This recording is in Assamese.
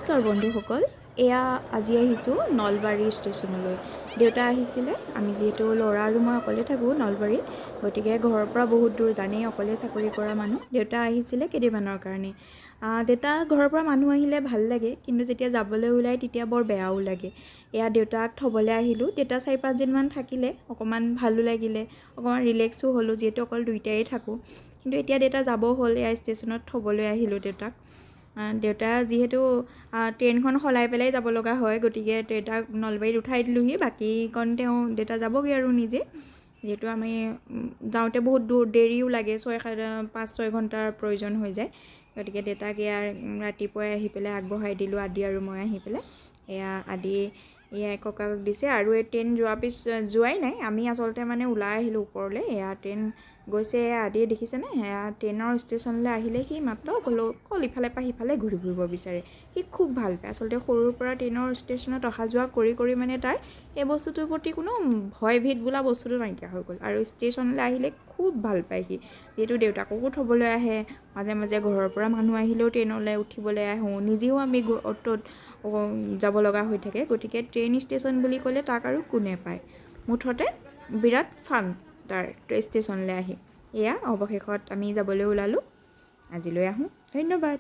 নমস্কাৰ বন্ধুসকল, এয়া আজি আহিছোঁ নলবাৰী ষ্টেচনলৈ। দেউতা আহিছিলে। আমি যিহেতু ল'ৰা আৰু মই অকলে থাকোঁ নলবাৰীত, গতিকে ঘৰৰ পৰা বহুত দূৰ, জানেই অকলে চাকৰি কৰা মানুহ। দেউতা আহিছিলে কেইদিনমানৰ কাৰণে। দেউতা ঘৰৰ পৰা মানুহ আহিলে ভাল লাগে, কিন্তু যেতিয়া যাবলৈ ওলায় তেতিয়া বৰ বেয়াও লাগে। এয়া দেউতাক থ'বলৈ আহিলোঁ। দেউতা 4-5 দিনমান থাকিলে, অকণমান ভালো লাগিলে, অকণমান ৰিলেক্সো হ'লোঁ, যিহেতু অকল দুইটাই থাকোঁ। কিন্তু এতিয়া দেউতা যাব হ'ল, এয়া ষ্টেচনত থ'বলৈ আহিলোঁ দেউতাক। দেউতা যিহেতু ট্ৰেইনখন সলাই পেলাই যাব লগা হয়, গতিকে দেউতাক নলবাৰীত উঠাই দিলোঁহি। বাকীকণ দেউতা যাবগৈ আৰু নিজে, যিহেতু আমি যাওঁতে বহুত দেৰিও লাগে, 5-6 ঘণ্টাৰ প্ৰয়োজন হৈ যায়। গতিকে দেউতাক এয়া ৰাতিপুৱাই আহি পেলাই আগবঢ়াই দিলোঁ, আদি আৰু মই আহি পেলাই। এয়া আদি এয়া ককাক দিছে, আৰু এই ট্ৰেইন যোৱাই নাই, আমি আচলতে মানে ওলাই আহিলোঁ ওপৰলৈ। এয়া ট্ৰেইন গৈছে, এয়া আদিয়ে দেখিছেনে, এয়া ট্ৰেইনৰ ষ্টেচনলৈ আহিলে সি মাত্ৰ অকল ইফালে পৰা সিফালে ঘূৰি ফুৰিব বিচাৰে। সি খুব ভাল পায় আচলতে, সৰুৰ পৰা ট্ৰেইনৰ ষ্টেচনত অহা যোৱা কৰি মানে তাৰ এই বস্তুটোৰ প্ৰতি কোনো ভয়ভীত বোলা বস্তুটো নাইকিয়া হৈ গ'ল, আৰু ষ্টেচনলৈ আহিলে খুব ভাল পায় সি। যিহেতু দেউতাককো থ'বলৈ আহে, মাজে মাজে ঘৰৰ পৰা মানুহ আহিলেও ট্ৰেইনলৈ উঠিবলৈ আহোঁ, নিজেও আমি অ'টোত যাব লগা হৈ থাকে। গতিকে ট্ৰেইন ষ্টেচন বুলি ক'লে তাক আৰু কোনে পায়। মুঠতে বিৰাট ফান তাৰ ষ্টেচনলৈ আহি। এয়া অৱশেষত আমি যাবলৈ ওলালোঁ। আজিলৈ আহোঁ, ধন্যবাদ।